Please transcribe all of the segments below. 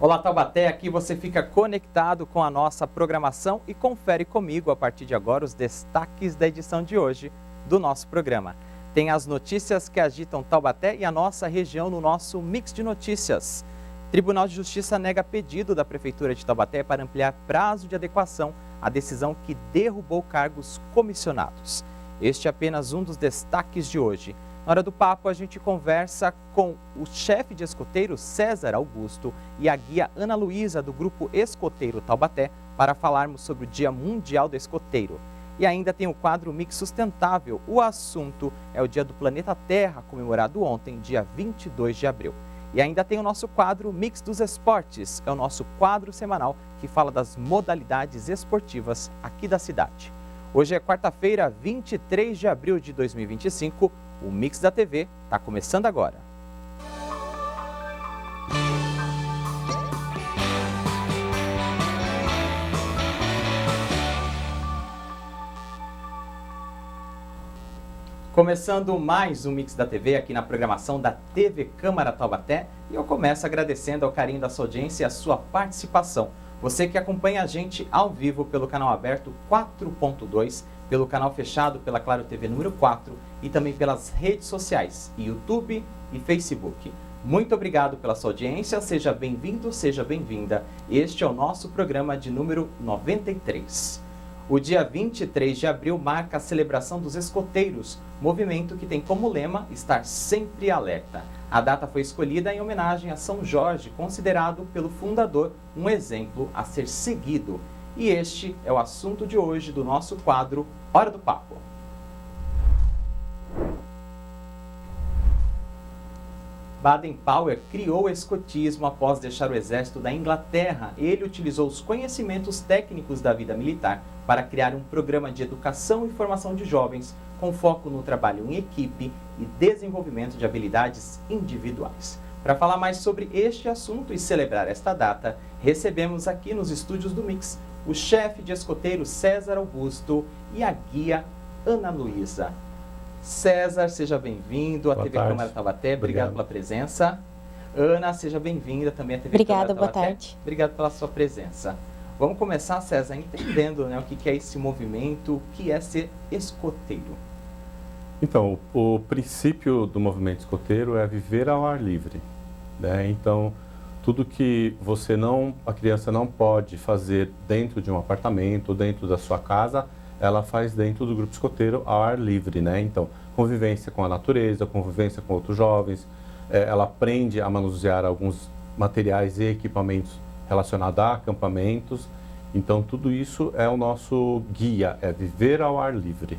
Olá, Taubaté, aqui você fica conectado com a nossa programação e confere comigo, a partir de agora, os destaques da edição de hoje do nosso programa. Tem as notícias que agitam Taubaté e a nossa região no nosso Mix de Notícias. Tribunal de Justiça nega pedido da Prefeitura de Taubaté para ampliar prazo de adequação à decisão que derrubou cargos comissionados. Este é apenas um dos destaques de hoje. Na hora do papo, a gente conversa com o chefe de escoteiro César Augusto e a guia Ana Luísa do Grupo Escoteiro Taubaté para falarmos sobre o Dia Mundial do Escoteiro. E ainda tem o quadro Mix Sustentável. O assunto é o Dia do Planeta Terra, comemorado ontem, dia 22 de abril. E ainda tem o nosso quadro Mix dos Esportes. É o nosso quadro semanal que fala das modalidades esportivas aqui da cidade. Hoje é quarta-feira, 23 de abril de 2025. O Mix da TV está começando agora. Começando mais um Mix da TV aqui na programação da TV Câmara Taubaté. E eu começo agradecendo ao carinho da sua audiência e a sua participação. Você que acompanha a gente ao vivo pelo canal aberto 4.2, pelo canal fechado pela Claro TV número 4 e também pelas redes sociais, YouTube e Facebook. Muito obrigado pela sua audiência, seja bem-vindo, seja bem-vinda. Este é o nosso programa de número 93. O dia 23 de abril marca a celebração dos escoteiros, movimento que tem como lema estar sempre alerta. A data foi escolhida em homenagem a São Jorge, considerado pelo fundador um exemplo a ser seguido. E este é o assunto de hoje do nosso quadro Hora do Papo. Baden-Powell criou o escotismo após deixar o exército da Inglaterra. Ele utilizou os conhecimentos técnicos da vida militar para criar um programa de educação e formação de jovens com foco no trabalho em equipe e desenvolvimento de habilidades individuais. Para falar mais sobre este assunto e celebrar esta data, recebemos aqui nos estúdios do Mix o chefe de escoteiro César Augusto e a guia Ana Luísa. César, seja bem-vindo à TV Câmara Taubaté. Obrigado pela presença. Ana, seja bem-vinda também à TV Câmara Taubaté. Obrigada, boa tarde. Obrigado pela sua presença. Vamos começar, César, entendendo, né, o que é esse movimento, o que é ser escoteiro. Então, o princípio do movimento escoteiro é viver ao ar livre, né? Então, tudo que a criança não pode fazer dentro de um apartamento, dentro da sua casa, ela faz dentro do grupo escoteiro ao ar livre, né? Então, convivência com a natureza, convivência com outros jovens, ela aprende a manusear alguns materiais e equipamentos relacionados a acampamentos. Então, tudo isso é o nosso guia, é viver ao ar livre.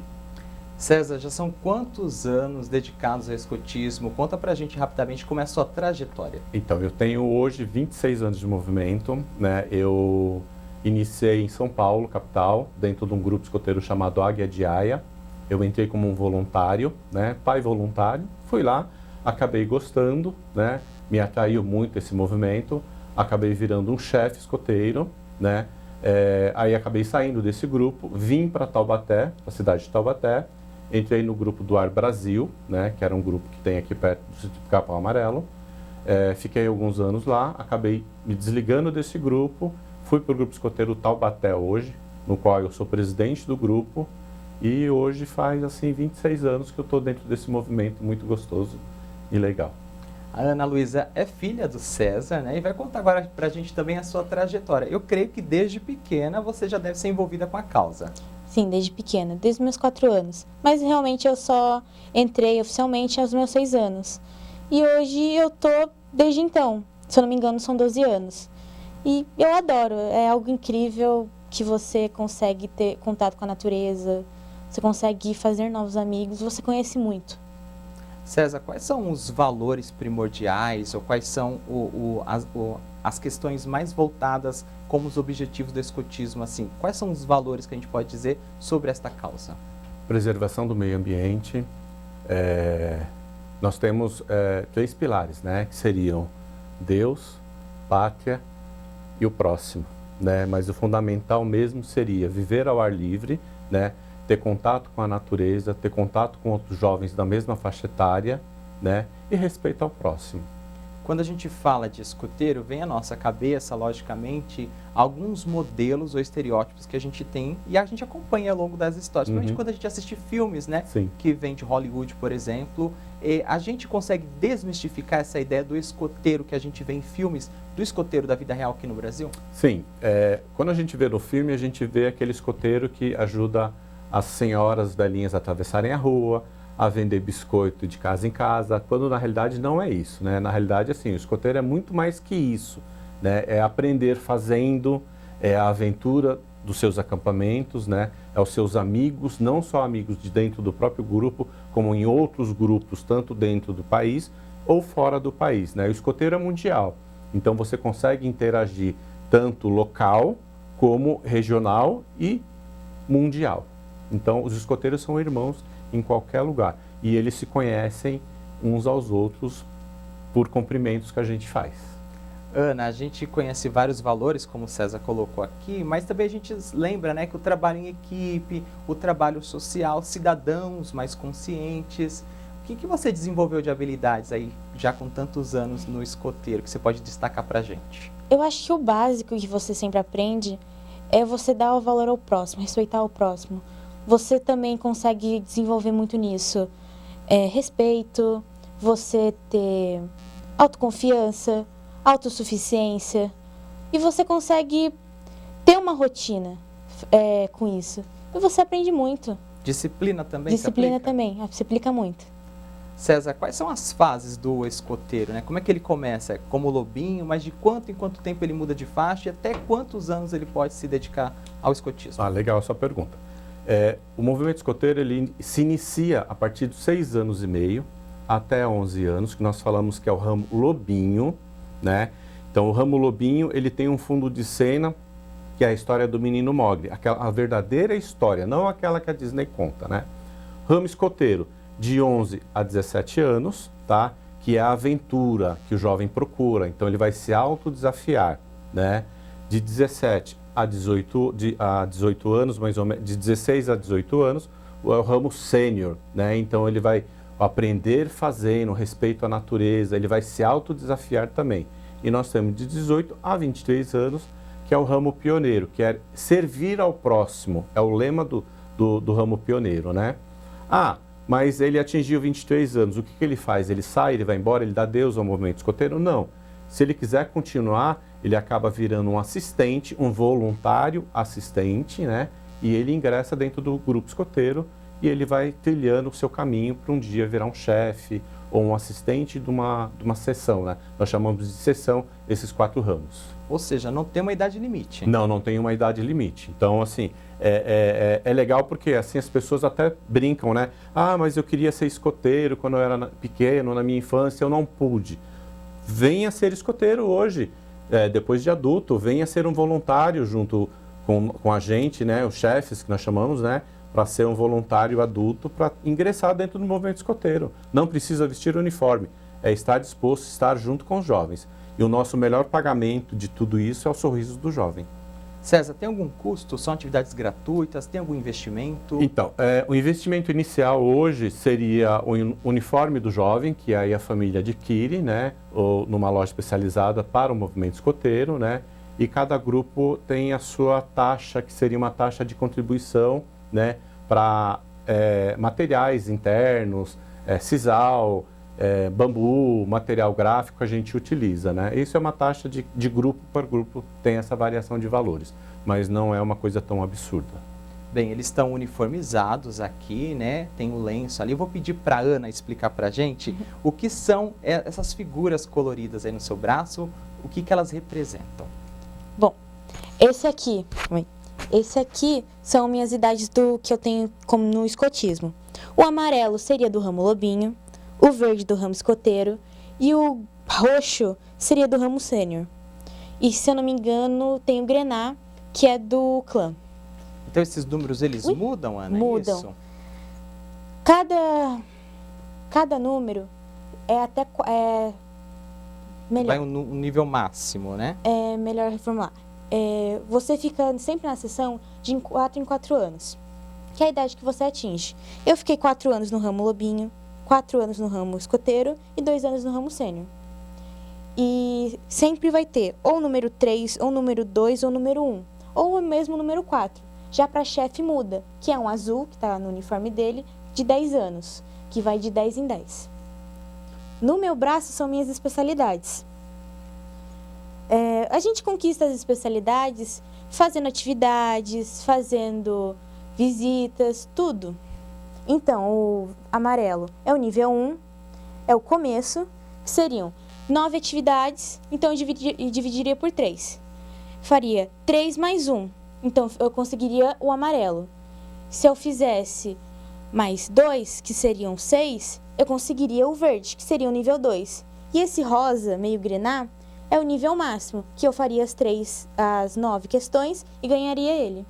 César, já são quantos anos dedicados ao escotismo? Conta pra gente rapidamente como é a sua trajetória. Então, eu tenho hoje 26 anos de movimento, né? Eu iniciei em São Paulo, capital, dentro de um grupo escoteiro chamado Águia de Aia. Eu entrei como um voluntário, né? Pai voluntário. Fui lá, acabei gostando, né? Me atraiu muito esse movimento. Acabei virando um chefe escoteiro, né? Aí acabei saindo desse grupo, vim para Taubaté, a cidade de Taubaté. Entrei no grupo do Ar Brasil, né? Que era um grupo que tem aqui perto do sítio do Capão Amarelo. Fiquei alguns anos lá, acabei me desligando desse grupo. Fui para o grupo escoteiro Taubaté hoje, no qual eu sou presidente do grupo. E hoje faz, assim, 26 anos que eu estou dentro desse movimento muito gostoso e legal. A Ana Luísa é filha do César, né? E vai contar agora para a gente também a sua trajetória. Eu creio que desde pequena você já deve ser envolvida com a causa. Sim, desde pequena, desde meus 4 anos. Mas realmente eu só entrei oficialmente aos meus 6 anos. E hoje eu tô desde então. Se eu não me engano, são 12 anos. E eu adoro, é algo incrível que você consegue ter contato com a natureza, você consegue fazer novos amigos, você conhece muito. César, quais são os valores primordiais ou quais são as questões mais voltadas como os objetivos do escotismo? Assim, quais são os valores que a gente pode dizer sobre esta causa? Preservação do meio ambiente. Nós temos 3 pilares, né? Que seriam Deus, pátria e o próximo, né? Mas o fundamental mesmo seria viver ao ar livre, né? Ter contato com a natureza, ter contato com outros jovens da mesma faixa etária, né? E respeito ao próximo. Quando a gente fala de escoteiro, vem à nossa cabeça, logicamente, alguns modelos ou estereótipos que a gente tem e a gente acompanha ao longo das histórias. Principalmente quando a gente assiste filmes, né? Sim. Que vem de Hollywood, por exemplo. A gente consegue desmistificar essa ideia do escoteiro que a gente vê em filmes, do escoteiro da vida real aqui no Brasil? Sim. Quando a gente vê no filme, a gente vê aquele escoteiro que ajuda as senhoras velhinhas a atravessarem a rua, a vender biscoito de casa em casa, quando na realidade não é isso, né? Na realidade, assim, o escoteiro é muito mais que isso, né? É aprender fazendo, é a aventura dos seus acampamentos, né? É os seus amigos, não só amigos de dentro do próprio grupo, como em outros grupos, tanto dentro do país ou fora do país, né? O escoteiro é mundial, então você consegue interagir tanto local como regional e mundial. Então, os escoteiros são irmãos em qualquer lugar. E eles se conhecem uns aos outros por cumprimentos que a gente faz. Ana, a gente conhece vários valores, como o César colocou aqui, mas também a gente lembra, né, que o trabalho em equipe, o trabalho social, cidadãos mais conscientes. O que você desenvolveu de habilidades aí, já com tantos anos no escoteiro, que você pode destacar pra gente? Eu acho que o básico que você sempre aprende é você dar o valor ao próximo, respeitar o próximo. Você também consegue desenvolver muito nisso. Respeito, você ter autoconfiança, autossuficiência. E você consegue ter uma rotina com isso. E você aprende muito. Disciplina também? Disciplina também, se aplica muito. César, quais são as fases do escoteiro, né? Como é que ele começa? É como lobinho, mas de quanto em quanto tempo ele muda de faixa e até quantos anos ele pode se dedicar ao escotismo? Ah, legal a sua pergunta. O movimento escoteiro ele se inicia a partir dos 6 anos e meio até 11 anos, que nós falamos que é o ramo lobinho, né? Então, o ramo lobinho, ele tem um fundo de cena, que é a história do menino Mowgli, a verdadeira história, não aquela que a Disney conta, né? Ramo escoteiro, de 11 a 17 anos, tá? Que é a aventura que o jovem procura, então ele vai se autodesafiar, né? De 17 a 18 anos, mais ou menos, de 16 a 18 anos, é o ramo sênior, né? Então ele vai aprender fazendo, respeito à natureza, ele vai se autodesafiar também. E nós temos de 18 a 23 anos, que é o ramo pioneiro, que é servir ao próximo, é o lema do ramo pioneiro, né? Mas ele atingiu 23 anos, o que ele faz? Ele sai, ele vai embora, ele dá adeus ao movimento escoteiro? Não. Se ele quiser continuar, ele acaba virando um assistente, um voluntário assistente, né? E ele ingressa dentro do grupo escoteiro e ele vai trilhando o seu caminho para um dia virar um chefe ou um assistente de uma seção, né? Nós chamamos de seção esses 4 ramos. Ou seja, não tem uma idade limite. Não tem uma idade limite. Então, assim, é legal porque assim as pessoas até brincam, né? Mas eu queria ser escoteiro quando eu era pequeno, na minha infância, eu não pude. Venha ser escoteiro hoje, depois de adulto, venha ser um voluntário junto com a gente, né? Os chefes que nós chamamos, né? Para ser um voluntário adulto, para ingressar dentro do movimento escoteiro. Não precisa vestir uniforme, é estar disposto a estar junto com os jovens. E o nosso melhor pagamento de tudo isso é o sorriso do jovem. César, tem algum custo? São atividades gratuitas? Tem algum investimento? Então, o investimento inicial hoje seria o uniforme do jovem, que aí a família adquire, né? Ou numa loja especializada para o movimento escoteiro, né? E cada grupo tem a sua taxa, que seria uma taxa de contribuição, né? Para materiais internos, sisal, bambu, material gráfico a gente utiliza, né? Isso é uma taxa de grupo para grupo, tem essa variação de valores, mas não é uma coisa tão absurda. Bem, eles estão uniformizados aqui, né? Tem o lenço ali. Eu vou pedir para a Ana explicar para a gente o que são essas figuras coloridas aí no seu braço, o que elas representam. Bom, esse aqui são minhas idades do que eu tenho como no escotismo. O amarelo seria do ramo lobinho, o verde do ramo escoteiro e o roxo seria do ramo sênior. E, se eu não me engano, tem o grená, que é do clã. Então, esses números, eles mudam, Ana? Mudam. Isso? Cada número é até... melhor. Vai um nível máximo, né? É melhor reformular. Você fica sempre na sessão de 4 em 4 anos, que é a idade que você atinge. Eu fiquei 4 anos no ramo lobinho, 4 anos no ramo escoteiro e 2 anos no ramo sênior. E sempre vai ter ou o número 3, ou o número 2, ou o número 1, ou mesmo o número 4. Já para chefe muda, que é um azul, que está no uniforme dele, de 10 anos, que vai de 10 em 10. No meu braço são minhas especialidades. A gente conquista as especialidades fazendo atividades, fazendo visitas, tudo. Então, o amarelo é o nível 1, é o começo, seriam 9 atividades, então eu dividiria por 3. Faria 3 mais 1, então eu conseguiria o amarelo. Se eu fizesse mais 2, que seriam 6, eu conseguiria o verde, que seria o nível 2. E esse rosa, meio grená, é o nível máximo, que eu faria as 9 questões e ganharia ele.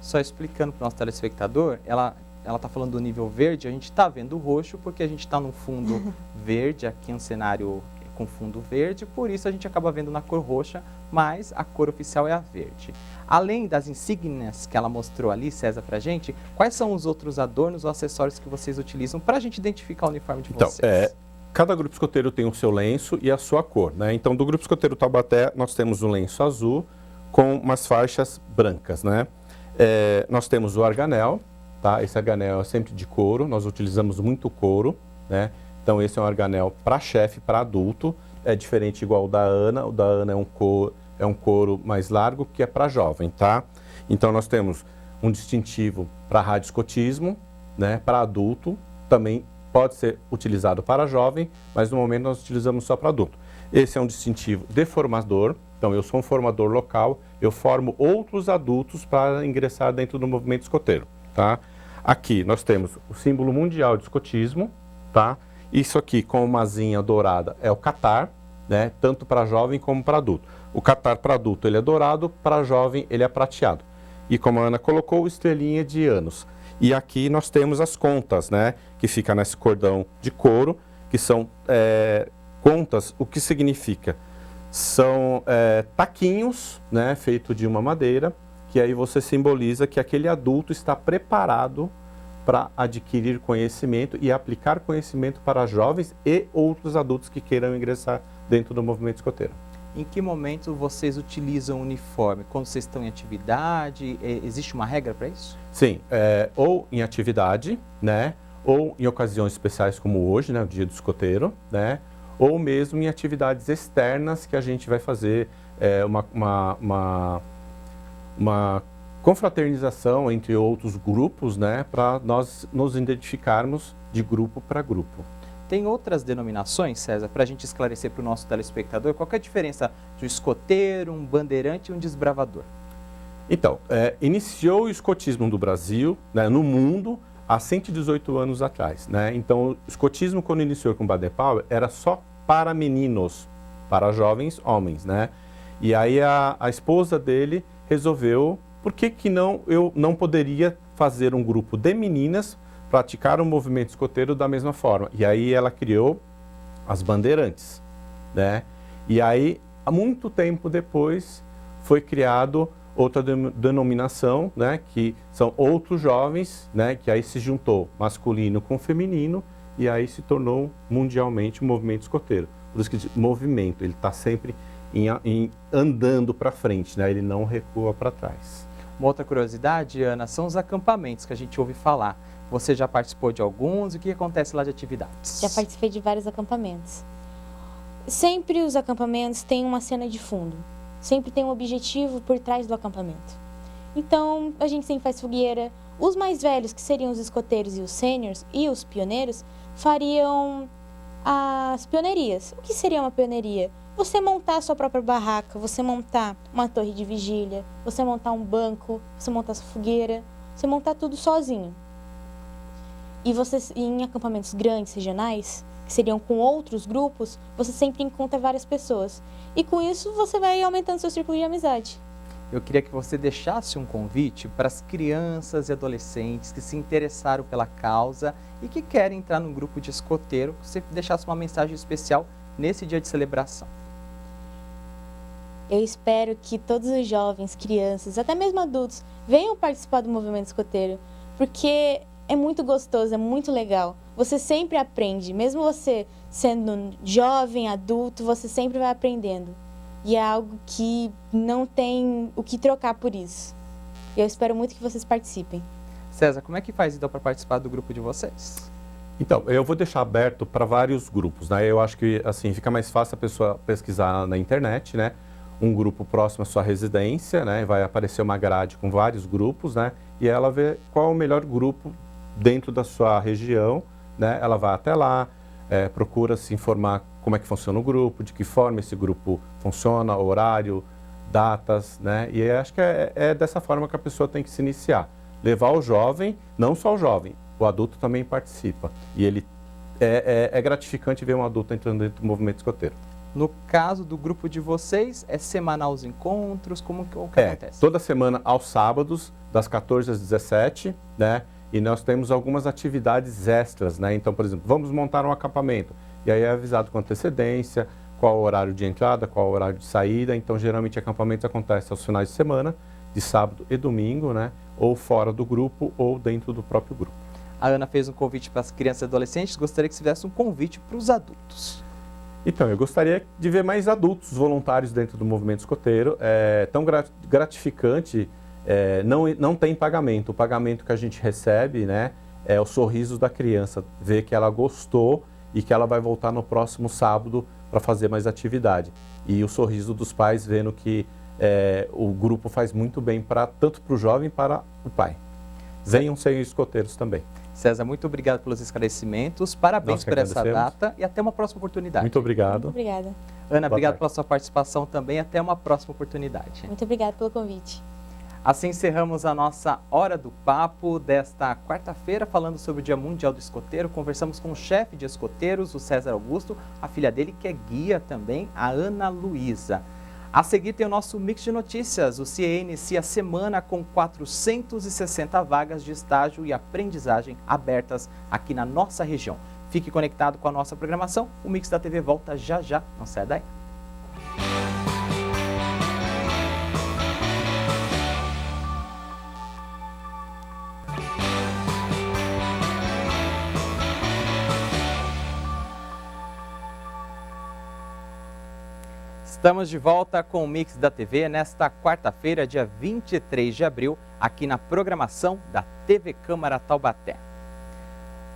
Só explicando para o nosso telespectador, ela está falando do nível verde, a gente está vendo o roxo porque a gente está num fundo verde, aqui um cenário com fundo verde, por isso a gente acaba vendo na cor roxa, mas a cor oficial é a verde. Além das insígnias que ela mostrou ali, César, para a gente, quais são os outros adornos ou acessórios que vocês utilizam para a gente identificar o uniforme de vocês? Cada grupo escoteiro tem o seu lenço e a sua cor, né? Então, do grupo escoteiro Taubaté, nós temos um lenço azul com umas faixas brancas, né? Nós temos o arganel, tá? Esse arganel é sempre de couro, nós utilizamos muito couro, né? Então, esse é um arganel para chefe, para adulto, é diferente igual o da Ana é um couro mais largo, que é para jovem, tá? Então, nós temos um distintivo para radioescotismo, né? Para adulto, também pode ser utilizado para jovem, mas no momento nós utilizamos só para adulto. Esse é um distintivo de formador, então eu sou um formador local, eu formo outros adultos para ingressar dentro do movimento escoteiro, tá? Aqui nós temos o símbolo mundial de escotismo, tá? Isso aqui com uma asinha dourada é o catar, né? Tanto para jovem como para adulto. O catar para adulto ele é dourado, para jovem ele é prateado. E como a Ana colocou, estrelinha de anos. E aqui nós temos as contas, né? Que fica nesse cordão de couro, que são contas, o que significa? São taquinhos, né? Feito de uma madeira, que aí você simboliza que aquele adulto está preparado para adquirir conhecimento e aplicar conhecimento para jovens e outros adultos que queiram ingressar dentro do movimento escoteiro. Em que momento vocês utilizam o uniforme? Quando vocês estão em atividade? Existe uma regra para isso? Sim, ou em atividade, né? Ou em ocasiões especiais como hoje, né? O dia do escoteiro, né? Ou mesmo em atividades externas que a gente vai fazer uma confraternização entre outros grupos, né? Para nós nos identificarmos de grupo para grupo. Tem outras denominações, César, para a gente esclarecer para o nosso telespectador qual que é a diferença de um escoteiro, um bandeirante e um desbravador? Então, iniciou o escotismo do Brasil, né, no mundo, há 118 anos atrás, né? Então, o escotismo, quando iniciou com o Baden-Powell, era só para meninos, para jovens homens, né? E aí a esposa dele resolveu, por que eu não poderia fazer um grupo de meninas praticar o movimento escoteiro da mesma forma? E aí ela criou as bandeirantes, né? E aí, há muito tempo depois, foi criado outra denominação, né? Que são outros jovens, né? Que aí se juntou masculino com feminino e aí se tornou mundialmente o movimento escoteiro. Por isso que movimento, ele está sempre andando para frente, né? Ele não recua para trás. Uma outra curiosidade, Ana, são os acampamentos que a gente ouve falar. Você já participou de alguns? O que acontece lá de atividades? Já participei de vários acampamentos. Sempre os acampamentos têm uma cena de fundo. Sempre tem um objetivo por trás do acampamento. Então, a gente sempre faz fogueira. Os mais velhos, que seriam os escoteiros e os sêniors e os pioneiros, fariam as pionerias. O que seria uma pioneria? Você montar a sua própria barraca, você montar uma torre de vigília, você montar um banco, você montar sua fogueira, você montar tudo sozinho. E em acampamentos grandes, regionais, que seriam com outros grupos, você sempre encontra várias pessoas. E com isso, você vai aumentando seu círculo de amizade. Eu queria que você deixasse um convite para as crianças e adolescentes que se interessaram pela causa e que querem entrar no grupo de escoteiro, que você deixasse uma mensagem especial nesse dia de celebração. Eu espero que todos os jovens, crianças, até mesmo adultos, venham participar do movimento escoteiro, porque é muito gostoso, é muito legal. você sempre aprende. Mesmo você sendo jovem, adulto, você sempre vai aprendendo. E é algo que não tem o que trocar por isso. Eu espero muito que vocês participem. César, como é que faz então para participar do grupo de vocês? Então, eu vou deixar aberto para vários grupos, né? Eu acho que, assim, fica mais fácil a pessoa pesquisar na internet, né? Um grupo próximo à sua residência, né? Vai aparecer uma grade com vários grupos, né? E ela vê qual é o melhor grupo dentro da sua região, né? Ela vai até lá, procura se informar como é que funciona o grupo, de que forma esse grupo funciona, horário, datas, né? E acho que é dessa forma que a pessoa tem que se iniciar. Levar o jovem, não só o jovem, o adulto também participa. E ele é gratificante ver um adulto entrando dentro do movimento escoteiro. No caso do grupo de vocês, é semanal os encontros? Como que acontece? Toda semana aos sábados, das 14 às 17, né? E nós temos algumas atividades extras, né? Então, por exemplo, vamos montar um acampamento. E aí é avisado com antecedência, qual o horário de entrada, qual o horário de saída. Então, geralmente, acampamentos acontecem aos finais de semana, de sábado e domingo, né? Ou fora do grupo ou dentro do próprio grupo. A Ana fez um convite para as crianças e adolescentes, gostaria que você fizesse um convite para os adultos. Então, eu gostaria de ver mais adultos voluntários dentro do movimento escoteiro. É tão gratificante, não tem pagamento. O pagamento que a gente recebe, né, é o sorriso da criança, ver que ela gostou e que ela vai voltar no próximo sábado para fazer mais atividade. E o sorriso dos pais vendo que o grupo faz muito bem tanto para o jovem para o pai. Venham ser escoteiros também. César, muito obrigado pelos esclarecimentos, parabéns por essa data e até uma próxima oportunidade. Muito obrigado. Muito obrigada. Ana, obrigado pela sua participação também, até uma próxima oportunidade. Muito obrigada pelo convite. Assim encerramos a nossa Hora do Papo desta quarta-feira, falando sobre o Dia Mundial do Escoteiro. Conversamos com o chefe de escoteiros, o César Augusto, a filha dele que é guia também, a Ana Luísa. A seguir tem o nosso Mix de Notícias. O CIE inicia a semana com 460 vagas de estágio e aprendizagem abertas aqui na nossa região. Fique conectado com a nossa programação. O Mix da TV volta já já. Não sai daí. Estamos de volta com o Mix da TV nesta quarta-feira, dia 23 de abril, aqui na programação da TV Câmara Taubaté.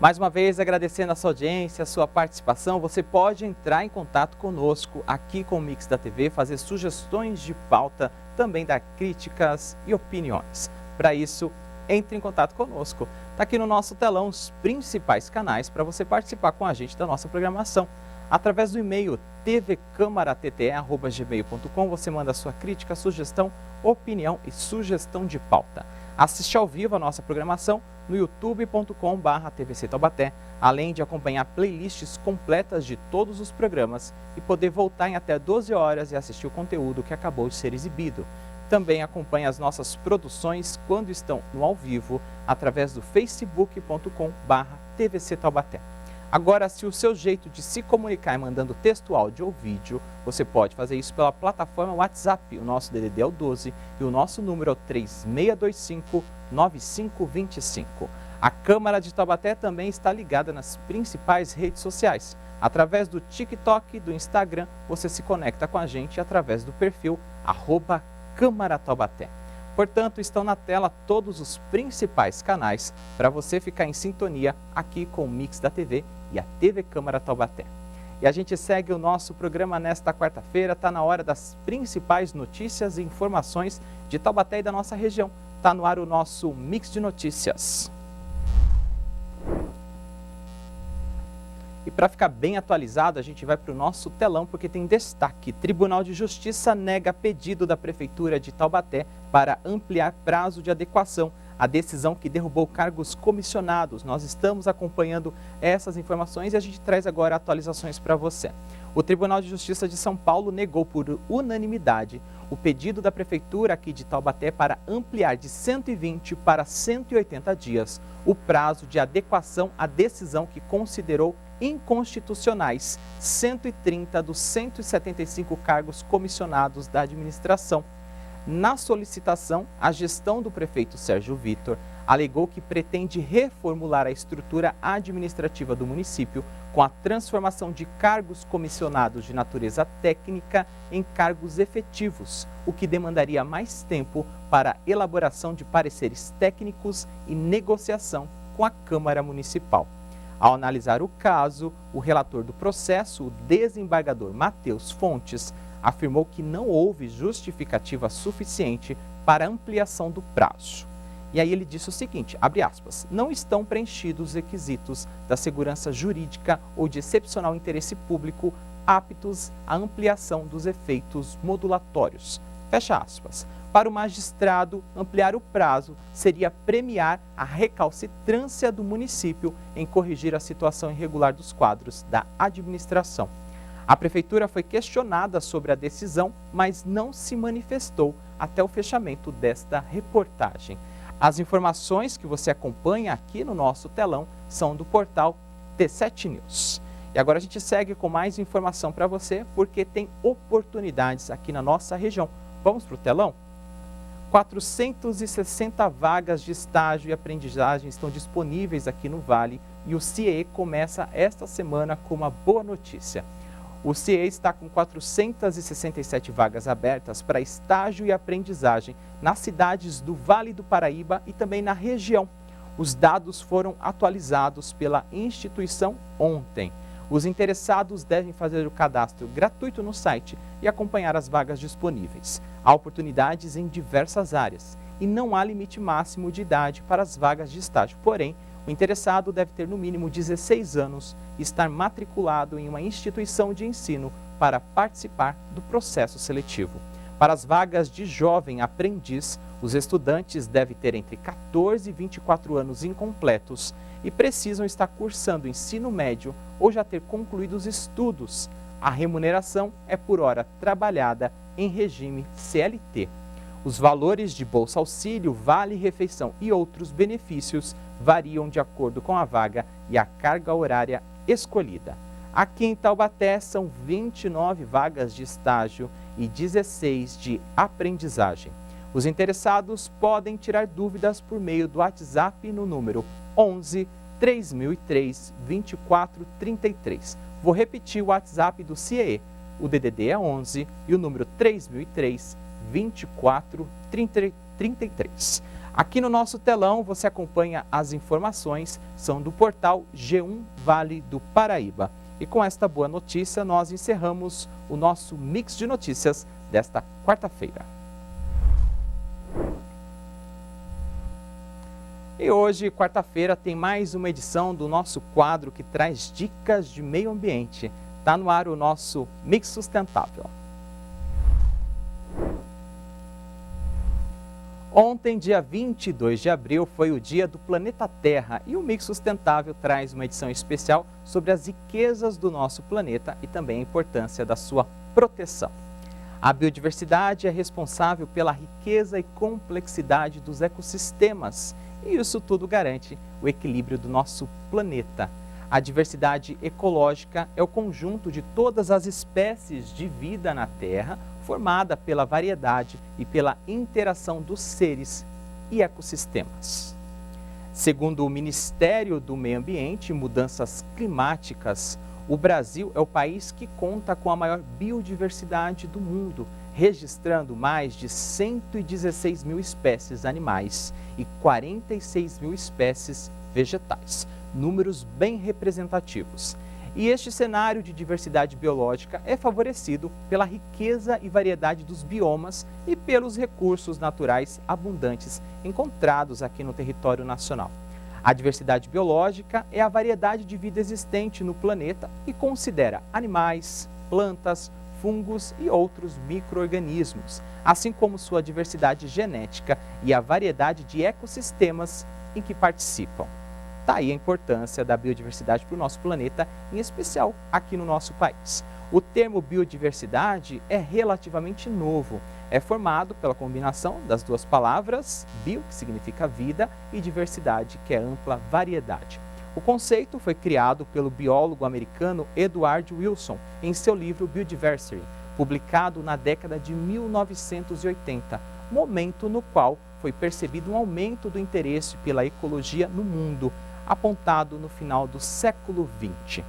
Mais uma vez, agradecendo a sua audiência, a sua participação, você pode entrar em contato conosco aqui com o Mix da TV, fazer sugestões de pauta, também dar críticas e opiniões. Para isso, entre em contato conosco. Está aqui no nosso telão os principais canais para você participar com a gente da nossa programação. Através do e-mail tvcamaratte@gmail.com você manda sua crítica, sugestão, opinião e sugestão de pauta. Assiste ao vivo a nossa programação no youtube.com/tvc Taubaté, além de acompanhar playlists completas de todos os programas e poder voltar em até 12 horas e assistir o conteúdo que acabou de ser exibido. Também acompanhe as nossas produções quando estão no ao vivo através do facebook.com/tvc Taubaté. Agora, se o seu jeito de se comunicar é mandando texto, áudio ou vídeo, você pode fazer isso pela plataforma WhatsApp. O nosso DDD é o 12 e o nosso número é o 3625-9525. A Câmara de Taubaté também está ligada nas principais redes sociais. Através do TikTok e do Instagram, você se conecta com a gente através do perfil @Câmara Taubaté. Portanto, estão na tela todos os principais canais para você ficar em sintonia aqui com o Mix da TV e a TV Câmara Taubaté. E a gente segue o nosso programa nesta quarta-feira, está na hora das principais notícias e informações de Taubaté e da nossa região. Está no ar o nosso Mix de Notícias. E para ficar bem atualizado, a gente vai para o nosso telão porque tem destaque. Tribunal de Justiça nega pedido da Prefeitura de Taubaté para ampliar prazo de adequação. A decisão que derrubou cargos comissionados. Nós estamos acompanhando essas informações e a gente traz agora atualizações para você. O Tribunal de Justiça de São Paulo negou por unanimidade o pedido da Prefeitura aqui de Taubaté para ampliar de 120 para 180 dias o prazo de adequação à decisão que considerou inconstitucionais 130 dos 175 cargos comissionados da administração. Na solicitação, a gestão do prefeito Sérgio Vitor alegou que pretende reformular a estrutura administrativa do município com a transformação de cargos comissionados de natureza técnica em cargos efetivos, o que demandaria mais tempo para a elaboração de pareceres técnicos e negociação com a Câmara Municipal. Ao analisar o caso, o relator do processo, o desembargador Matheus Fontes, afirmou que não houve justificativa suficiente para ampliação do prazo. E aí ele disse o seguinte, abre aspas, não estão preenchidos os requisitos da segurança jurídica ou de excepcional interesse público aptos à ampliação dos efeitos modulatórios. Fecha aspas. Para o magistrado, ampliar o prazo seria premiar a recalcitrância do município em corrigir a situação irregular dos quadros da administração. A prefeitura foi questionada sobre a decisão, mas não se manifestou até o fechamento desta reportagem. As informações que você acompanha aqui no nosso telão são do portal T7 News. E agora a gente segue com mais informação para você, porque tem oportunidades aqui na nossa região. Vamos para o telão? 460 vagas de estágio e aprendizagem estão disponíveis aqui no Vale e o CIE começa esta semana com uma boa notícia. O CIE está com 467 vagas abertas para estágio e aprendizagem nas cidades do Vale do Paraíba e também na região. Os dados foram atualizados pela instituição ontem. Os interessados devem fazer o cadastro gratuito no site e acompanhar as vagas disponíveis. Há oportunidades em diversas áreas e não há limite máximo de idade para as vagas de estágio. Porém, o interessado deve ter no mínimo 16 anos e estar matriculado em uma instituição de ensino para participar do processo seletivo. Para as vagas de jovem aprendiz, os estudantes devem ter entre 14 e 24 anos incompletos e precisam estar cursando ensino médio ou já ter concluído os estudos. A remuneração é por hora trabalhada em regime CLT. Os valores de Bolsa Auxílio, Vale Refeição e outros benefícios variam de acordo com a vaga e a carga horária escolhida. Aqui em Taubaté são 29 vagas de estágio e 16 de aprendizagem. Os interessados podem tirar dúvidas por meio do WhatsApp no número 11 3003 2433. Vou repetir o WhatsApp do CIE. O DDD é 11 e o número 3003 2433. Aqui no nosso telão você acompanha as informações, são do portal G1 Vale do Paraíba. E com esta boa notícia nós encerramos o nosso Mix de Notícias desta quarta-feira. E hoje, quarta-feira, tem mais uma edição do nosso quadro que traz dicas de meio ambiente. Está no ar o nosso Mix Sustentável. Ontem, dia 22 de abril, foi o dia do planeta Terra e o Mix Sustentável traz uma edição especial sobre as riquezas do nosso planeta e também a importância da sua proteção. A biodiversidade é responsável pela riqueza e complexidade dos ecossistemas e isso tudo garante o equilíbrio do nosso planeta. A diversidade ecológica é o conjunto de todas as espécies de vida na Terra, formada pela variedade e pela interação dos seres e ecossistemas. Segundo o Ministério do Meio Ambiente e Mudanças Climáticas, o Brasil é o país que conta com a maior biodiversidade do mundo, registrando mais de 116 mil espécies animais e 46 mil espécies vegetais, números bem representativos. E este cenário de diversidade biológica é favorecido pela riqueza e variedade dos biomas e pelos recursos naturais abundantes encontrados aqui no território nacional. A diversidade biológica é a variedade de vida existente no planeta e considera animais, plantas, fungos e outros micro-organismos, assim como sua diversidade genética e a variedade de ecossistemas em que participam. Está aí a importância da biodiversidade para o nosso planeta, em especial aqui no nosso país. O termo biodiversidade é relativamente novo. É formado pela combinação das duas palavras, bio, que significa vida, e diversidade, que é ampla variedade. O conceito foi criado pelo biólogo americano Edward Wilson em seu livro Biodiversity, publicado na década de 1980, momento no qual foi percebido um aumento do interesse pela ecologia no mundo, apontado no final do século XX.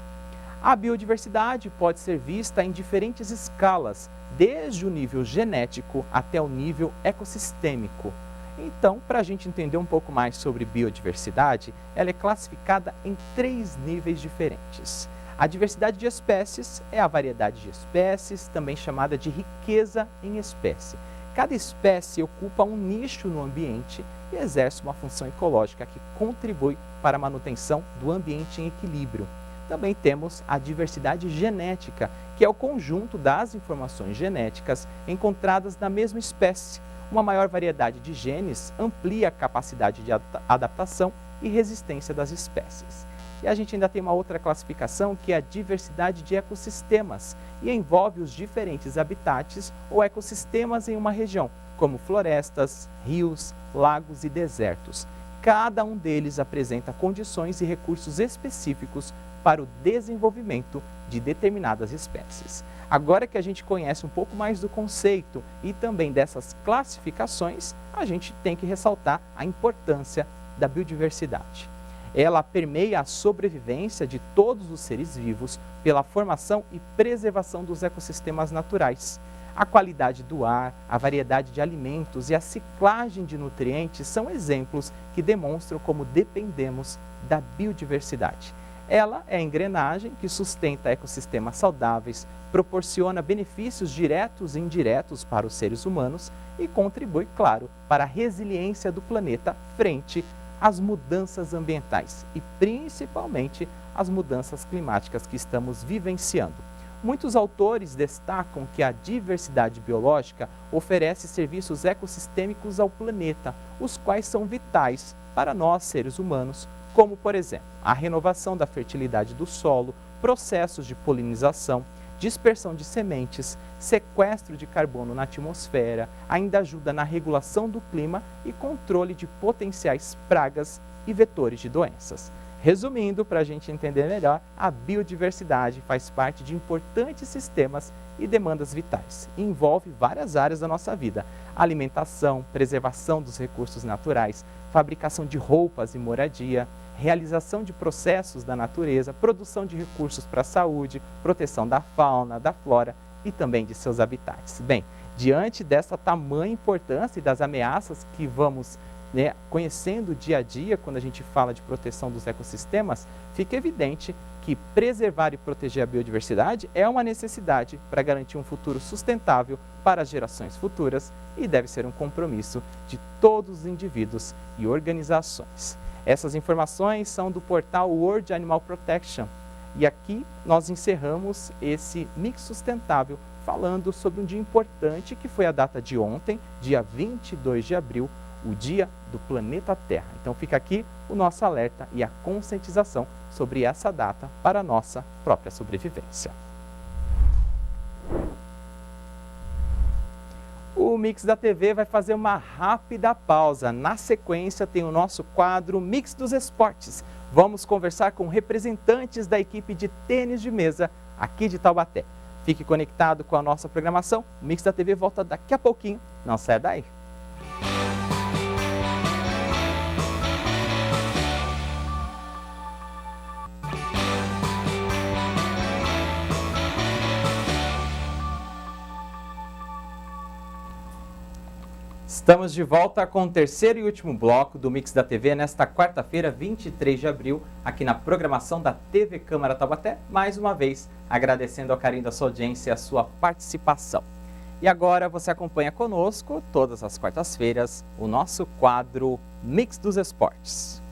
A biodiversidade pode ser vista em diferentes escalas, desde o nível genético até o nível ecossistêmico. Então, para a gente entender um pouco mais sobre biodiversidade, ela é classificada em 3 níveis diferentes. A diversidade de espécies é a variedade de espécies, também chamada de riqueza em espécie. Cada espécie ocupa um nicho no ambiente e exerce uma função ecológica que contribui para a manutenção do ambiente em equilíbrio. Também temos a diversidade genética, que é o conjunto das informações genéticas encontradas na mesma espécie. Uma maior variedade de genes amplia a capacidade de adaptação e resistência das espécies. E a gente ainda tem uma outra classificação, que é a diversidade de ecossistemas, e envolve os diferentes habitats ou ecossistemas em uma região, como florestas, rios, lagos e desertos. Cada um deles apresenta condições e recursos específicos para o desenvolvimento de determinadas espécies. Agora que a gente conhece um pouco mais do conceito e também dessas classificações, a gente tem que ressaltar a importância da biodiversidade. Ela permeia a sobrevivência de todos os seres vivos pela formação e preservação dos ecossistemas naturais. A qualidade do ar, a variedade de alimentos e a ciclagem de nutrientes são exemplos que demonstram como dependemos da biodiversidade. Ela é a engrenagem que sustenta ecossistemas saudáveis, proporciona benefícios diretos e indiretos para os seres humanos e contribui, claro, para a resiliência do planeta frente às mudanças ambientais e principalmente as mudanças climáticas que estamos vivenciando. Muitos autores destacam que a diversidade biológica oferece serviços ecossistêmicos ao planeta, os quais são vitais para nós, seres humanos, como, por exemplo, a renovação da fertilidade do solo, processos de polinização, dispersão de sementes, sequestro de carbono na atmosfera, ainda ajuda na regulação do clima e controle de potenciais pragas e vetores de doenças. Resumindo, para a gente entender melhor, a biodiversidade faz parte de importantes sistemas e demandas vitais. E envolve várias áreas da nossa vida: alimentação, preservação dos recursos naturais, fabricação de roupas e moradia, realização de processos da natureza, produção de recursos para a saúde, proteção da fauna, da flora e também de seus habitats. Bem, diante dessa tamanha importância e das ameaças que vamos conhecendo dia a dia quando a gente fala de proteção dos ecossistemas, fica evidente que preservar e proteger a biodiversidade é uma necessidade para garantir um futuro sustentável para as gerações futuras e deve ser um compromisso de todos os indivíduos e organizações. Essas informações são do portal World Animal Protection. E aqui nós encerramos esse Mix Sustentável falando sobre um dia importante que foi a data de ontem, dia 22 de abril, o Dia do Planeta Terra. Então fica aqui o nosso alerta e a conscientização sobre essa data para a nossa própria sobrevivência. O Mix da TV vai fazer uma rápida pausa. Na sequência tem o nosso quadro Mix dos Esportes. Vamos conversar com representantes da equipe de tênis de mesa aqui de Taubaté. Fique conectado com a nossa programação. O Mix da TV volta daqui a pouquinho. Não saia daí. Estamos de volta com o terceiro e último bloco do Mix da TV nesta quarta-feira, 23 de abril, aqui na programação da TV Câmara Taubaté, mais uma vez agradecendo ao carinho da sua audiência e a sua participação. E agora você acompanha conosco, todas as quartas-feiras, o nosso quadro Mix dos Esportes.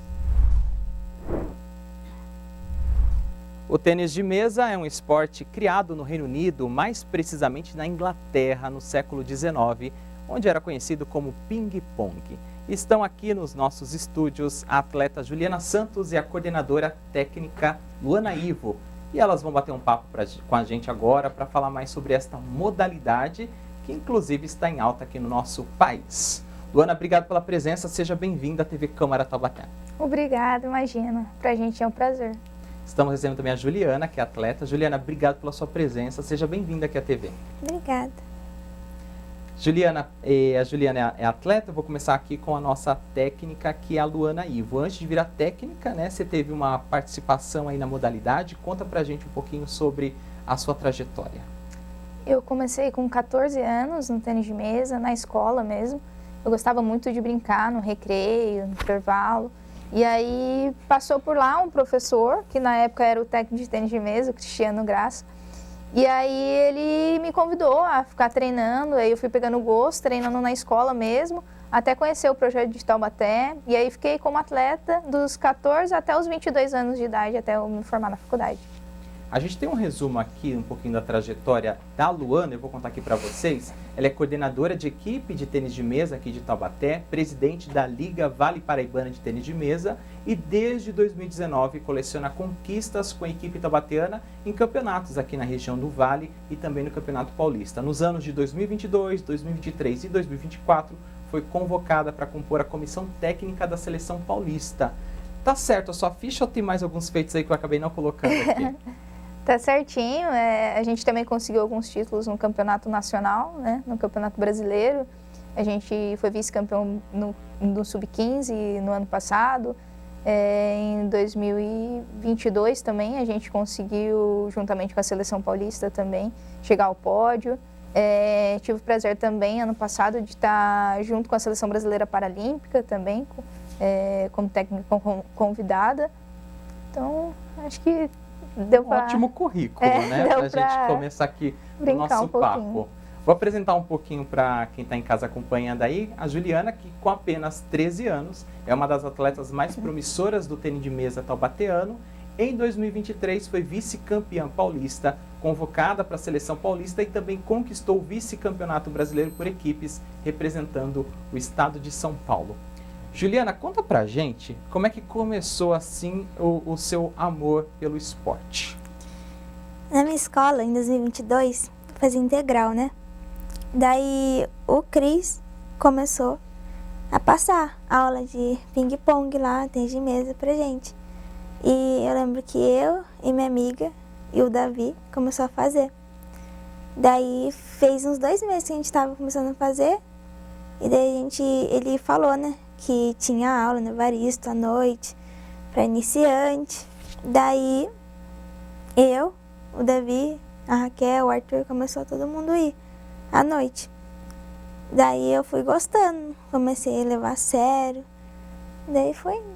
O tênis de mesa é um esporte criado no Reino Unido, mais precisamente na Inglaterra, no século XIX, onde era conhecido como ping-pong. Estão aqui nos nossos estúdios a atleta Juliana Santos e a coordenadora técnica Luana Ivo. E elas vão bater um papo com a gente agora para falar mais sobre esta modalidade que inclusive está em alta aqui no nosso país. Luana, obrigado pela presença, seja bem-vinda à TV Câmara Taubaté. Obrigada, imagina, pra gente é um prazer. Estamos recebendo também a Juliana, que é atleta. Juliana, obrigado pela sua presença, seja bem-vinda aqui à TV. Obrigada. Juliana, a Juliana é atleta, eu vou começar aqui com a nossa técnica, que é a Luana Ivo. Antes de virar técnica, né, você teve uma participação aí na modalidade. Conta pra gente um pouquinho sobre a sua trajetória. Eu comecei com 14 anos no tênis de mesa, na escola mesmo. Eu gostava muito de brincar no recreio, no intervalo. E aí passou por lá um professor, que na época era o técnico de tênis de mesa, o Cristiano Graça. E aí ele me convidou a ficar treinando, aí eu fui pegando gosto, treinando na escola mesmo, até conhecer o projeto de Taubaté. E aí fiquei como atleta dos 14 até os 22 anos de idade, até eu me formar na faculdade. A gente tem um resumo aqui, um pouquinho da trajetória da Luana, eu vou contar aqui para vocês. Ela é coordenadora de equipe de tênis de mesa aqui de Taubaté, presidente da Liga Vale Paraibana de Tênis de Mesa e desde 2019 coleciona conquistas com a equipe taubateana em campeonatos aqui na região do Vale e também no Campeonato Paulista. Nos anos de 2022, 2023 e 2024 foi convocada para compor a comissão técnica da Seleção Paulista. Tá certo, a sua ficha ou tem mais alguns feitos aí que eu acabei não colocando aqui? Tá certinho, a gente também conseguiu alguns títulos no campeonato nacional, né, no campeonato brasileiro. A gente foi vice-campeão no Sub-15 no ano passado. Em 2022 também a gente conseguiu, juntamente com a Seleção Paulista também, chegar ao pódio. Tive o prazer também, ano passado, de estar junto com a Seleção Brasileira Paralímpica também, como técnica convidada. Então, acho que deu para... Ótimo currículo, né? Para a gente começar aqui o nosso papo. Vou apresentar um pouquinho para quem está em casa acompanhando aí, a Juliana, que com apenas 13 anos é uma das atletas mais promissoras do tênis de mesa taubateano. Em 2023 foi vice-campeã paulista, convocada para a Seleção Paulista e também conquistou o vice-campeonato brasileiro por equipes, representando o estado de São Paulo. Juliana, conta pra gente como é que começou assim o seu amor pelo esporte. Na minha escola, em 2022, eu fazia integral, né? Daí o Cris começou a passar aula de ping-pong lá, tênis de mesa pra gente. E eu lembro que eu e minha amiga e o Davi começou a fazer. Daí fez uns 2 meses que a gente tava começando a fazer. E daí ele falou, né, que tinha aula no Evaristo à noite, para iniciante. Daí eu, o Davi, a Raquel, o Arthur, começou todo mundo a ir à noite. Daí eu fui gostando, comecei a levar a sério, daí foi indo.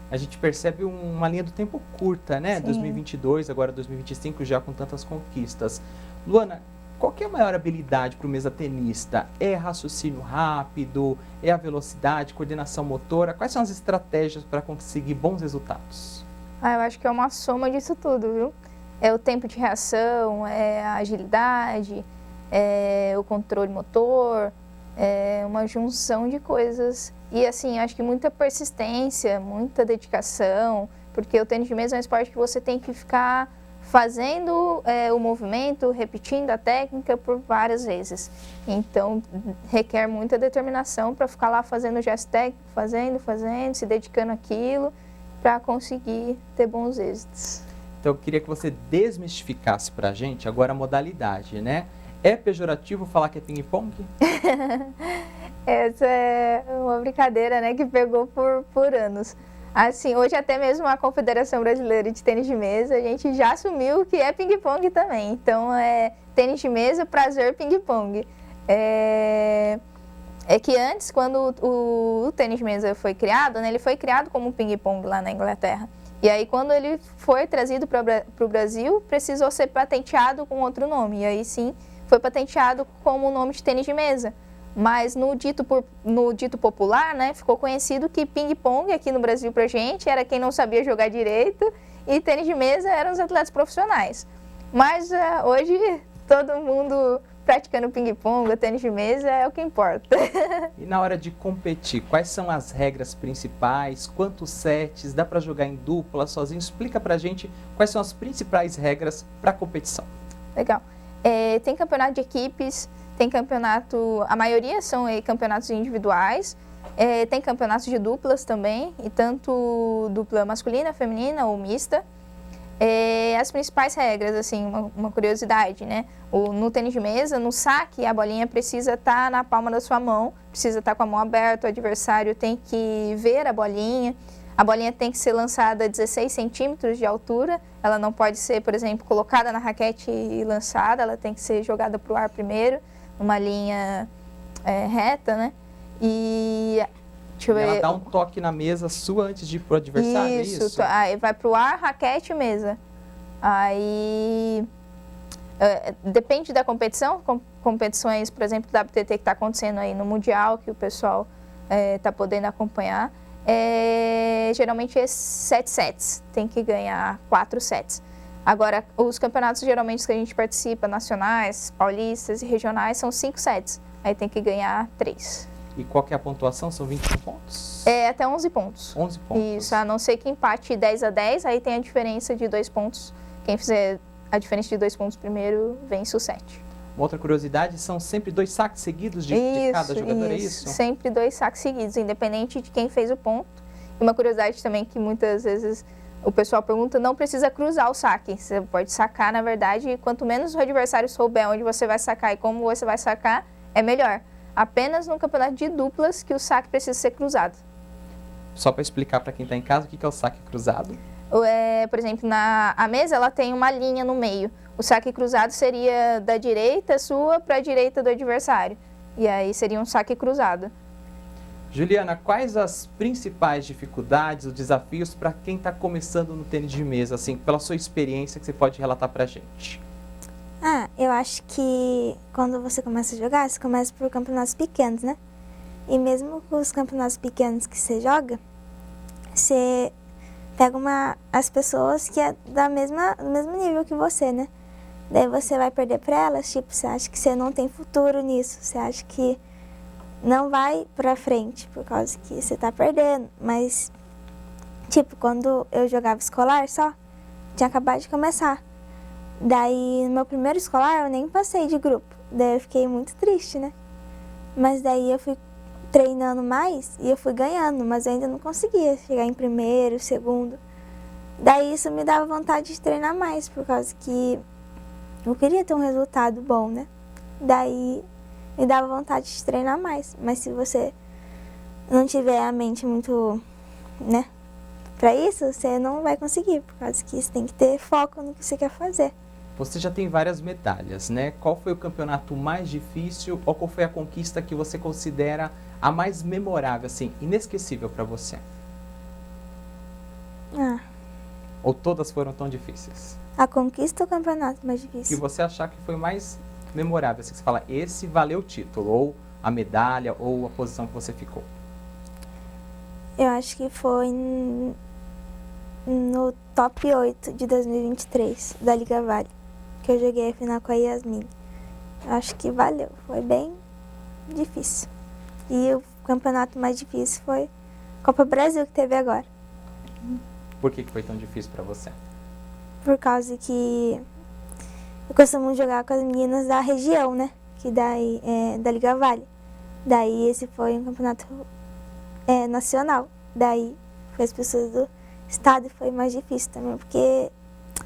A gente percebe uma linha do tempo curta, né? Sim. 2022, agora 2025, já com tantas conquistas. Luana, qual que é a maior habilidade para o mesatenista? É raciocínio rápido? É a velocidade, coordenação motora? Quais são as estratégias para conseguir bons resultados? Eu acho que é uma soma disso tudo, viu? É o tempo de reação, é a agilidade, é o controle motor, é uma junção de coisas. E assim, acho que muita persistência, muita dedicação, porque o tênis de mesa é um esporte que você tem que ficar fazendo o movimento, repetindo a técnica por várias vezes. Então, requer muita determinação para ficar lá fazendo o gesto técnico, fazendo, se dedicando àquilo, para conseguir ter bons êxitos. Então, eu queria que você desmistificasse para a gente agora a modalidade, né? É pejorativo falar que é ping-pong? Essa é uma brincadeira, né, que pegou por anos. Assim, hoje até mesmo a Confederação Brasileira de Tênis de Mesa, a gente já assumiu que é ping-pong também. Então, é tênis de mesa, prazer, ping-pong. É que antes, quando o tênis de mesa foi criado, né, ele foi criado como ping-pong lá na Inglaterra. E aí, quando ele foi trazido para o Brasil, precisou ser patenteado com outro nome. E aí, sim, foi patenteado como o nome de tênis de mesa. Mas no dito popular, né, ficou conhecido que ping-pong aqui no Brasil pra gente era quem não sabia jogar direito e tênis de mesa eram os atletas profissionais. Mas hoje todo mundo praticando ping-pong, tênis de mesa é o que importa. E na hora de competir, quais são as regras principais? Quantos sets? Dá para jogar em dupla, sozinho? Explica pra gente quais são as principais regras para a competição. Legal. Tem campeonato de equipes, tem campeonato, a maioria são campeonatos individuais, tem campeonatos de duplas também, e tanto dupla masculina, feminina ou mista. As principais regras, assim, uma curiosidade, né? No tênis de mesa, no saque, a bolinha precisa estar na palma da sua mão, precisa estar com a mão aberta, o adversário tem que ver a bolinha tem que ser lançada a 16 centímetros de altura, ela não pode ser, por exemplo, colocada na raquete e lançada, ela tem que ser jogada para o ar primeiro, numa linha reta, né? E deixa eu ver. Ela dá um toque na mesa sua antes de ir pro adversário, isso? Aí vai pro ar, raquete e mesa. Aí depende da competição, competições, por exemplo, da WTT que está acontecendo aí no Mundial, que o pessoal está podendo acompanhar. Geralmente é 7 sets, tem que ganhar 4 sets. Agora, os campeonatos geralmente que a gente participa, nacionais, paulistas e regionais, são 5 sets. Aí tem que ganhar 3. E qual que é a pontuação? São 21 pontos? Até 11 pontos. 11 pontos. Isso, a não ser que empate 10-10, aí tem a diferença de 2 pontos. Quem fizer a diferença de 2 pontos primeiro, vence o set. Uma outra curiosidade, são sempre 2 saques seguidos de cada jogador, é isso? Sempre 2 saques seguidos, independente de quem fez o ponto. E uma curiosidade também que muitas vezes o pessoal pergunta, não precisa cruzar o saque. Você pode sacar, na verdade, e quanto menos o adversário souber onde você vai sacar e como você vai sacar, é melhor. Apenas no campeonato de duplas que o saque precisa ser cruzado. Só para explicar para quem está em casa, o que é o saque cruzado? Por exemplo, a mesa ela tem uma linha no meio. O saque cruzado seria da direita sua para a direita do adversário. E aí seria um saque cruzado. Juliana, quais as principais dificuldades, os desafios para quem está começando no tênis de mesa, assim, pela sua experiência que você pode relatar para a gente? Eu acho que quando você começa a jogar, você começa por campeonatos pequenos, né? E mesmo com os campeonatos pequenos que você joga, você pega as pessoas que é do mesmo nível que você, né? Daí você vai perder para elas, tipo, você acha que você não tem futuro nisso, você acha que não vai pra frente por causa que você tá perdendo. Mas, tipo, quando eu jogava escolar só, tinha acabado de começar. Daí, no meu primeiro escolar, eu nem passei de grupo. Daí eu fiquei muito triste, né? Mas daí eu fui treinando mais e eu fui ganhando, mas eu ainda não conseguia chegar em primeiro, segundo. Daí isso me dava vontade de treinar mais, por causa que eu queria ter um resultado bom, né? Daí me dava vontade de treinar mais. Mas se você não tiver a mente muito, né, pra isso, você não vai conseguir, por causa que você tem que ter foco no que você quer fazer. Você já tem várias medalhas, né? Qual foi o campeonato mais difícil ou qual foi a conquista que você considera a mais memorável, assim, inesquecível para você? Ou todas foram tão difíceis? A conquista ou o campeonato mais difícil? Que você achar que foi mais memorável, assim, que você fala, esse valeu o título, ou a medalha, ou a posição que você ficou. Eu acho que foi no top 8 de 2023 da Liga Vale, que eu joguei a final com a Yasmin. Eu acho que valeu, foi bem difícil. E o campeonato mais difícil foi a Copa Brasil que teve agora. Por que foi tão difícil para você? Por causa que eu costumo jogar com as meninas da região, né? Que daí é da Liga Vale. Daí esse foi um campeonato nacional. Daí foi as pessoas do estado e foi mais difícil também, porque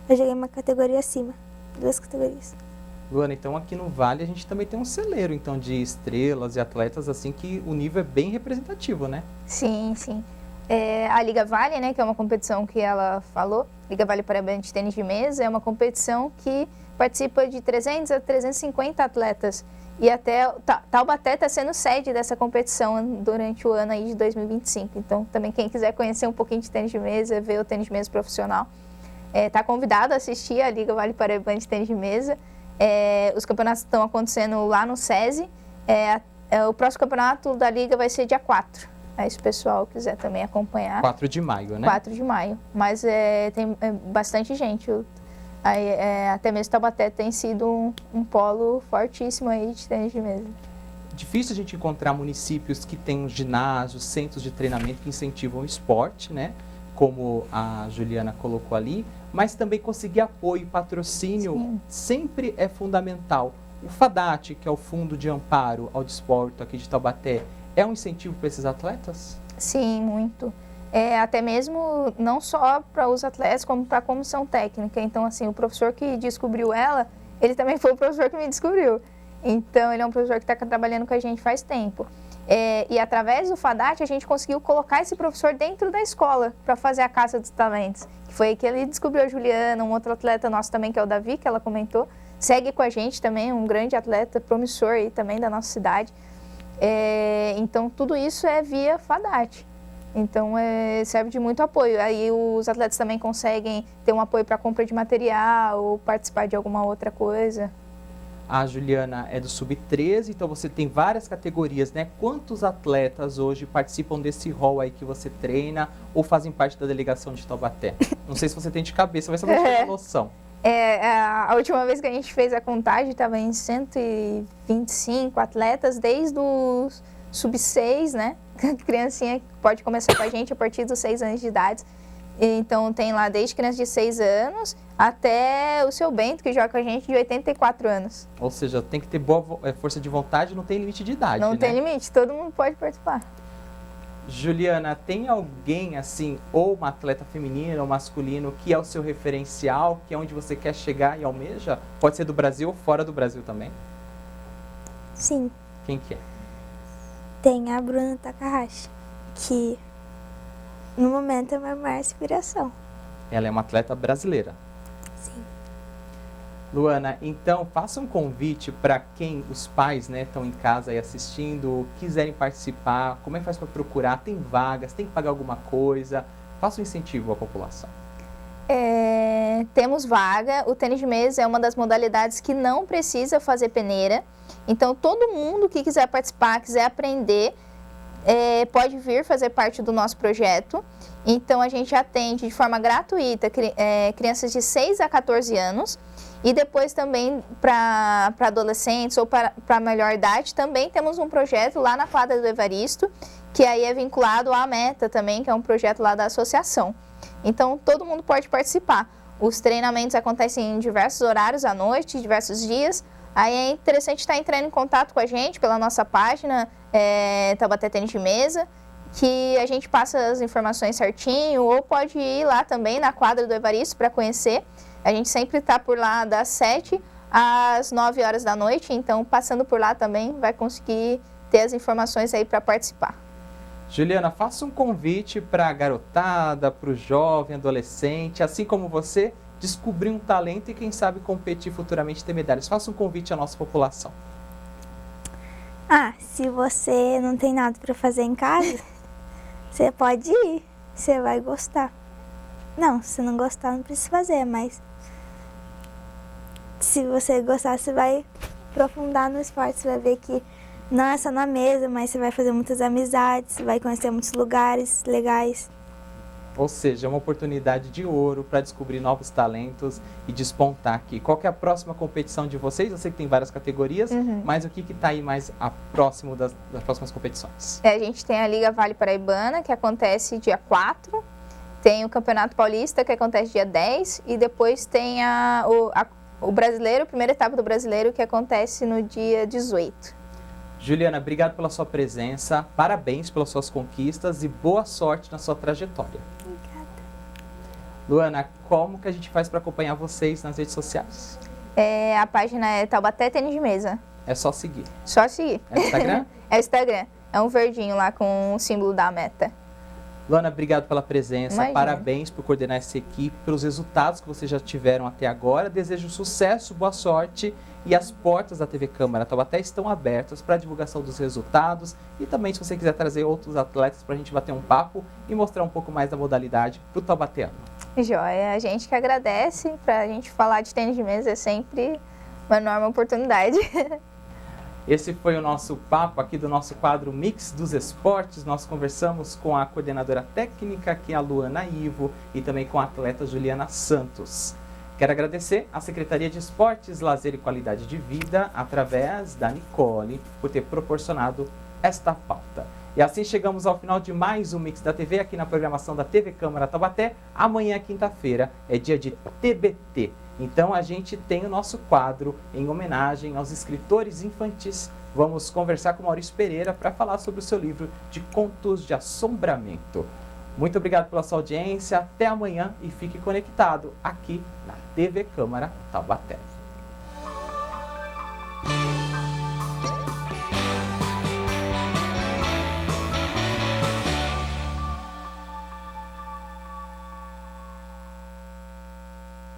eu joguei uma categoria acima, 2 categorias. Luana, então aqui no Vale a gente também tem um celeiro então de estrelas e atletas assim que o nível é bem representativo, né? Sim, sim. A Liga Vale, né, que é uma competição que ela falou, Liga Vale Paraibana de Tênis de Mesa, é uma competição que participa de 300 a 350 atletas. E até Taubaté está sendo sede dessa competição durante o ano aí de 2025. Então, também quem quiser conhecer um pouquinho de tênis de mesa, ver o tênis de mesa profissional, está convidado a assistir a Liga Vale Paraibana de Tênis de Mesa. Os campeonatos estão acontecendo lá no SESI. O próximo campeonato da Liga vai ser dia 4. Aí, se o pessoal quiser também acompanhar. 4 de maio, né? 4 de maio. Mas tem bastante gente. Até mesmo Taubaté tem sido um polo fortíssimo aí de tênis de mesa. Difícil a gente encontrar municípios que têm ginásios, centros de treinamento que incentivam o esporte, né? Como a Juliana colocou ali, mas também conseguir apoio e patrocínio Sim. sempre é fundamental. O FADAT, que é o Fundo de Amparo ao Desporto aqui de Taubaté, é um incentivo para esses atletas? Sim, muito. até mesmo não só para os atletas, como para a comissão técnica. Então, assim, o professor que descobriu ela, ele também foi o professor que me descobriu. Então, ele é um professor que está trabalhando com a gente faz tempo. E através do FADAT, a gente conseguiu colocar esse professor dentro da escola para fazer a Caça dos Talentos. Que foi aí que ele descobriu a Juliana, um outro atleta nosso também, que é o Davi, que ela comentou. Segue com a gente também, um grande atleta, promissor aí também da nossa cidade. Então, tudo isso é via FADAT. Então, serve de muito apoio. Aí os atletas também conseguem ter um apoio para compra de material ou participar de alguma outra coisa. A Juliana é do Sub-13, então você tem várias categorias, né? Quantos atletas hoje participam desse rol aí que você treina ou fazem parte da delegação de Taubaté? Não sei se você tem de cabeça, mas só para ter uma noção. A última vez que a gente fez a contagem estava em 125 atletas, desde o Sub-6, né? Criancinha pode começar com a gente a partir dos 6 anos de idade. Então, tem lá desde criança de 6 anos até o seu Bento, que joga com a gente, de 84 anos. Ou seja, tem que ter boa força de vontade, não tem limite de idade, Não né? tem limite, todo mundo pode participar. Juliana, tem alguém assim, ou uma atleta feminina ou masculino, que é o seu referencial, que é onde você quer chegar e almeja? Pode ser do Brasil ou fora do Brasil também? Sim, Quem que é? tem a Bruna Takahashi, que no momento é a minha maior inspiração. Ela é uma atleta brasileira. Sim. Luana, então faça um convite para quem os pais, né, estão em casa aí assistindo, quiserem participar, como é que faz para procurar? Tem vagas, tem que pagar alguma coisa? Faça um incentivo à população. Temos vaga, o tênis de mesa é uma das modalidades que não precisa fazer peneira. Então, todo mundo que quiser participar, quiser aprender, pode vir fazer parte do nosso projeto. Então, a gente atende de forma gratuita crianças de 6 a 14 anos. E depois também para adolescentes ou para maior idade, também temos um projeto lá na quadra do Evaristo, que aí é vinculado à Meta também, que é um projeto lá da associação. Então, todo mundo pode participar. Os treinamentos acontecem em diversos horários à noite, diversos dias. Aí é interessante estar entrando em contato com a gente pela nossa página, Taubaté Tênis de Mesa, que a gente passa as informações certinho, ou pode ir lá também na quadra do Evaristo para conhecer. A gente sempre está por lá das 7 às 9 horas da noite, então passando por lá também vai conseguir ter as informações aí para participar. Juliana, faça um convite para a garotada, para o jovem, adolescente, assim como você, descobrir um talento e quem sabe competir futuramente e ter medalhas. Faça um convite à nossa população. Se você não tem nada para fazer em casa, você pode ir, você vai gostar. Não, se não gostar, não precisa fazer, mas se você gostar, você vai aprofundar no esporte, você vai ver que não é só na mesa, mas você vai fazer muitas amizades, vai conhecer muitos lugares legais. Ou seja, é uma oportunidade de ouro para descobrir novos talentos e despontar aqui. Qual que é a próxima competição de vocês? Eu sei que tem várias categorias, mas o que está aí mais próximo das próximas competições? A gente tem a Liga Vale Paraibana, que acontece dia 4, tem o Campeonato Paulista, que acontece dia 10, e depois tem o Brasileiro, a primeira etapa do Brasileiro, que acontece no dia 18. Juliana, obrigado pela sua presença, parabéns pelas suas conquistas e boa sorte na sua trajetória. Obrigada. Luana, como que a gente faz para acompanhar vocês nas redes sociais? A página é Taubaté Tênis de Mesa. É só seguir. Só seguir. É o Instagram? É o Instagram. É um verdinho lá com o símbolo da Meta. Luana, obrigado pela presença, Imagina. Parabéns por coordenar essa equipe, pelos resultados que vocês já tiveram até agora. Desejo sucesso, boa sorte e as portas da TV Câmara Taubaté estão abertas para a divulgação dos resultados e também se você quiser trazer outros atletas para a gente bater um papo e mostrar um pouco mais da modalidade para o taubateano. Joia, a gente que agradece, para a gente falar de tênis de mesa é sempre uma enorme oportunidade. Esse foi o nosso papo aqui do nosso quadro Mix dos Esportes. Nós conversamos com a coordenadora técnica, que é a Luana Ivo, e também com a atleta Juliana Santos. Quero agradecer à Secretaria de Esportes, Lazer e Qualidade de Vida, através da Nicole, por ter proporcionado esta pauta. E assim chegamos ao final de mais um Mix da TV, aqui na programação da TV Câmara Taubaté. Amanhã, quinta-feira, é dia de TBT. Então a gente tem o nosso quadro em homenagem aos escritores infantis. Vamos conversar com Maurício Pereira para falar sobre o seu livro de contos de assombramento. Muito obrigado pela sua audiência, até amanhã e fique conectado aqui na TV Câmara Taubaté.